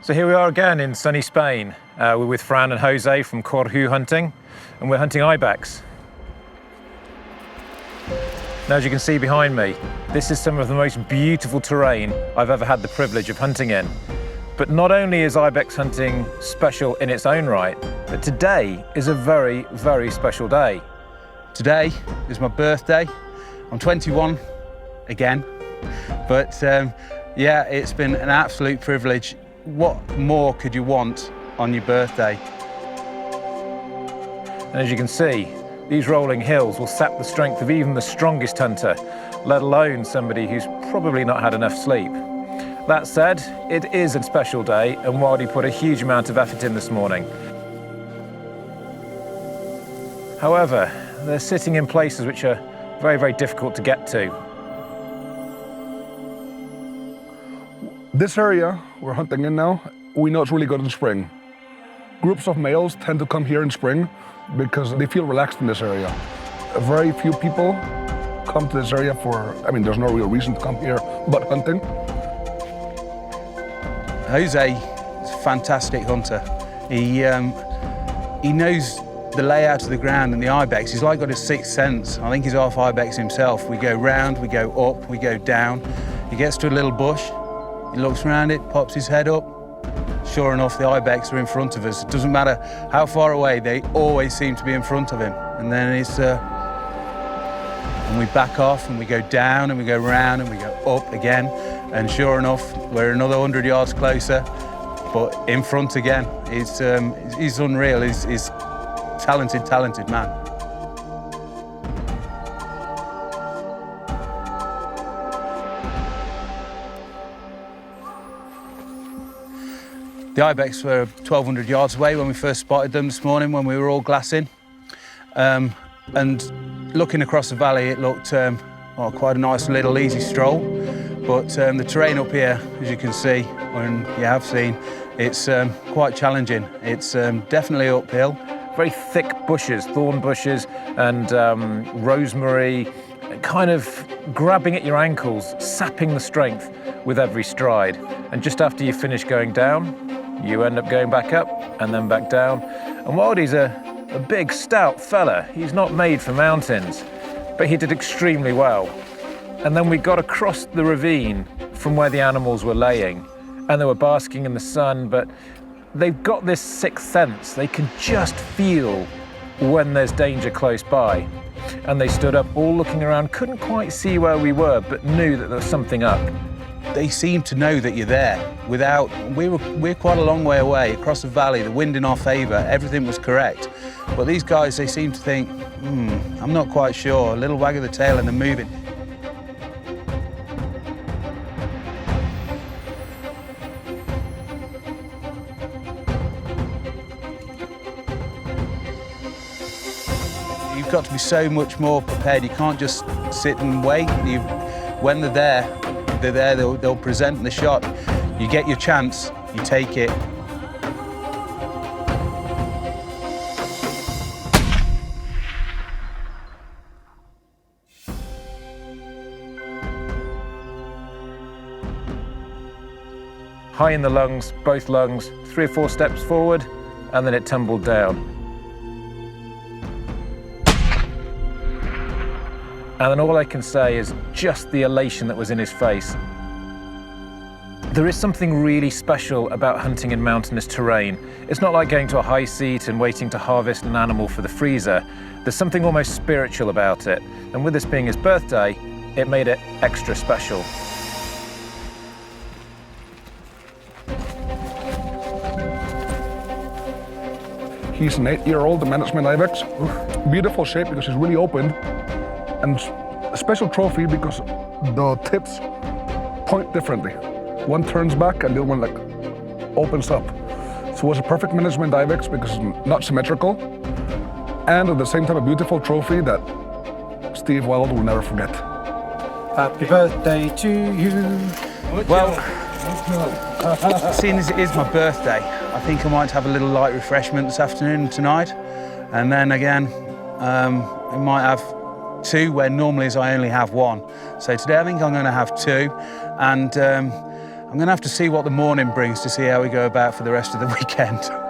So here we are again in sunny Spain. We're with Fran and Jose from Corhu Hunting, and we're hunting Ibex. Now, as you can see behind me, this is some of the most beautiful terrain I've ever had the privilege of hunting in. But not only is Ibex hunting special in its own right, but today is a very, very special day. Today is my birthday. I'm 21 again, but yeah, it's been an absolute privilege. What more could you want on your birthday? And as you can see, these rolling hills will sap the strength of even the strongest hunter, let alone somebody who's probably not had enough sleep. That said, it is a special day, and Wildy put a huge amount of effort in this morning. However, they're sitting in places which are very, very difficult to get to. This area we're hunting in now, we know it's really good in spring. Groups of males tend to come here in spring because they feel relaxed in this area. Very few people come to this area there's no real reason to come here but hunting. Jose is a fantastic hunter. He knows the layout of the ground and the Ibex. He's like got a sixth sense. I think he's half Ibex himself. We go round, we go up, we go down. He gets to a little bush, he looks around it, pops his head up. Sure enough, the Ibex are in front of us. It doesn't matter how far away, they always seem to be in front of him. And then and we back off and we go down and we go round and we go up again. And sure enough, we're another 100 yards closer, but in front again. He's unreal. He's talented, talented man. The Ibex were 1,200 yards away when we first spotted them this morning when we were all glassing. And looking across the valley, it looked quite a nice little easy stroll. But the terrain up here, as you can see, and you have seen, it's quite challenging. It's definitely uphill. Very thick bushes, thorn bushes and rosemary, kind of grabbing at your ankles, sapping the strength with every stride. And just after you finish going down, you end up going back up and then back down. And Wildy's a big, stout fella. He's not made for mountains, but he did extremely well. And then we got across the ravine from where the animals were laying, and they were basking in the sun, but they've got this sixth sense. They can just feel when there's danger close by. And they stood up, all looking around, couldn't quite see where we were, but knew that there was something up. They seem to know that you're there. We're quite a long way away, across the valley, the wind in our favour, everything was correct. But these guys, they seem to think, I'm not quite sure, a little wag of the tail and they're moving. You've got to be so much more prepared. You can't just sit and wait. When they're there, they'll present the shot. You get your chance, you take it. High in the lungs, both lungs, 3 or 4 steps forward, and then it tumbled down. And then all I can say is just the elation that was in his face. There is something really special about hunting in mountainous terrain. It's not like going to a high seat and waiting to harvest an animal for the freezer. There's something almost spiritual about it. And with this being his birthday, it made it extra special. He's an 8-year-old, the management Ibex. Beautiful shape because he's really open. And a special trophy because the tips point differently. One turns back and the other one opens up. So it was a perfect management Ibex because it's not symmetrical. And at the same time, a beautiful trophy that Steve Wild will never forget. Happy birthday to you. Well, seeing as it is my birthday, I think I might have a little light refreshment this afternoon and tonight. And then again, I might have 2 where normally I only have 1. So today I think I'm going to have 2. And I'm going to have to see what the morning brings to see how we go about for the rest of the weekend.